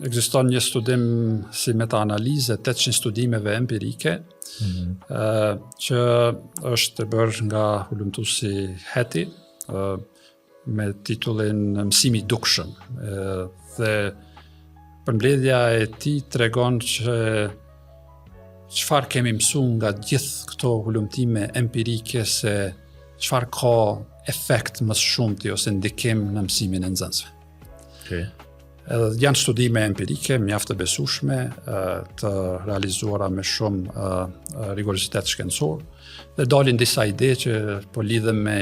ekziston një studim si meta-analizë 800 studimeve empirike, që është bërë nga hulumtuesi Heti, me titullin Mësimi i dukshëm. Dhe përmbledhja e tij tregon që çfarë kemi mësuar nga gjithë këto hulumtime empirike, se çfarë ka efekt më shumëti ose ndikim në mësimin e nxënësve. Okay. Janë studime empirike, mjaft të besueshme, të realizuara me shumë rigorositet shkencor, dhe dalin disa ide që po lidhem me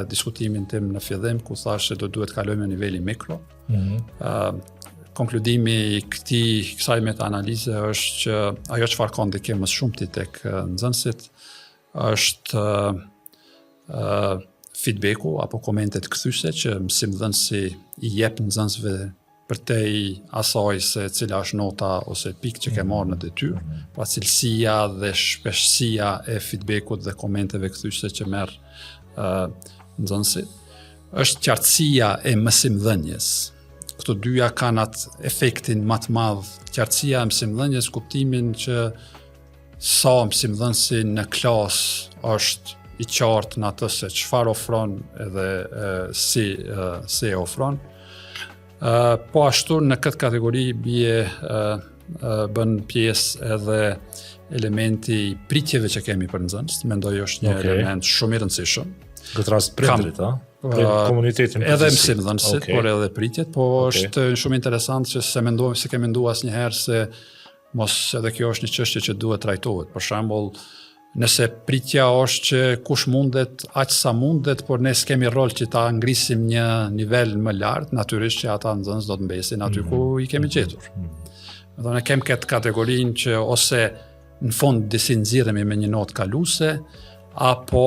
diskutimin tim në fillim, ku thash se do duhet kalojmë në nivelin mikro. Konkludimi i kësaj meta-analize është që ajo çfarë ka ndikim më shumëti tek nxënësit është feedbacku apo komentet kthyese që mësimdhënësi i jep nxënësve përtej asaj se cila është nota ose pikë që ke marrë në detyrë, pa cilësia dhe shpeshësia e feedbackut dhe komenteve kthyese që merr nxënësi, është qartësia e mësimdhënies. Këto dyja kanë atë efektin më të madh, qartësia e mësimdhënies, kuptimin që sa mësimdhënësi në klasë është i qartë në atë se çfarë ofron edhe si e ofron. Po ashtu në këtë kategori bën pjesë edhe elementi i pritjeve që kemi për nxënës, mendoj është një element shumë i rëndësishëm. Këtë rast prindrit, komunitetin edhe mësimdhënësit, por edhe pritjet, po është shumë interesant që se ke menduar asnjëherë se mos edhe kjo është një çështje që duhet trajtohet. Për shembull, nëse pritja është që kush mundet, aq sa mundet, por ne s'kemi rol që ta ngrisim një nivel më lartë, natyrisht që ata nxënës do të mbesin aty ku i kemi gjetur. Ne kemi këtë kategorinë që ose në fund disi nxirremi me një notë kaluese, apo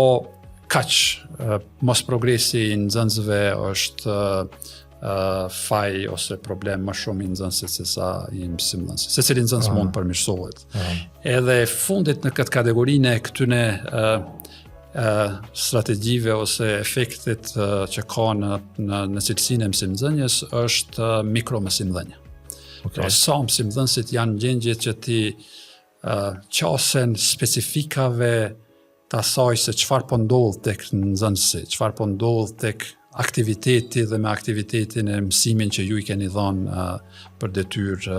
kaq mos progresi i nxënësve është faj ose problem më shumë i nxënësit se sa i mësimdhënësit. Secili nxënës mund përmirësohet. Edhe fundit në këtë kategorinë e këtyne strategjive ose efektit që ka në cilësinë e mësimdhënies është mikromësimdhënia. Sa mësimdhënësit janë gjendje që ti qasen specifikave të asaj se çfarë po ndodh tek nxënësi, çfarë po ndodh tek aktiviteti dhe me aktivitetin e mësimin që ju i keni dhënë për detyrë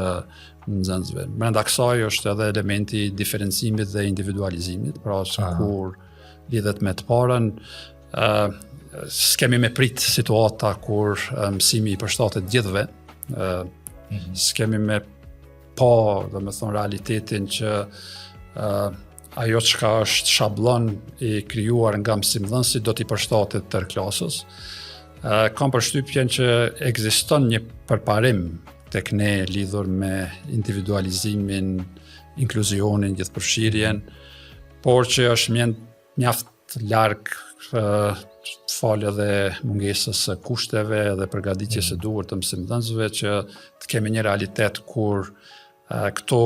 nxënësve. Brenda kësaj është edhe elementi i diferencimit dhe individualizimit, pra kur lidhet me të parën, s'kemi me prit situata kur mësimi i përshtatet gjithëve, s'kemi me pa, domethënë, realitetin që ajo çka është shablon i krijuar nga mësimdhënësi do t'i përshtatet tërë klasës. Kam përshtypjen që ekziston një përparim tek ne lidhur me individualizimin, inkluzionin, gjithëpërfshirjen, por që është mjaft larg falë edhe mungesës së kushteve dhe përgatitjes së duhur të mësimdhënësve që të kemi një realitet kur këto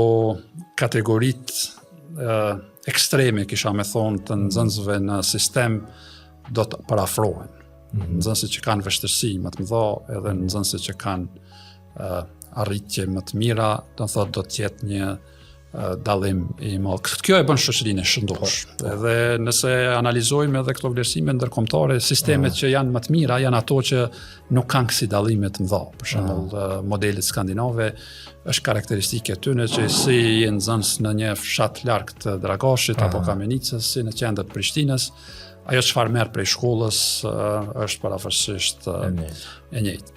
kategoritë ekstreme, kisha me thonë, të nxënësve në sistem do të parafrohen. Nxënësit që kanë vështirësi më të mëdha, edhe nxënësit që kanë arritje më të mira, do të thotë do të jetë një dallim i madh. Kjo e bën shoqërinë e shëndosh. Edhe nëse analizojmë edhe këto vlerësime ndërkombëtare, sistemet që janë më të mira janë ato që nuk kanë kësi dallime të mëdha. Për shembull, modelet skandinave është karakteristike e tyre që si janë nxënës në një fshat larg të Dragashit apo Kamenicës, si në qendër të Prishtinës, ajo çfarë merr prej shkollës është parafërsisht e njëjtë.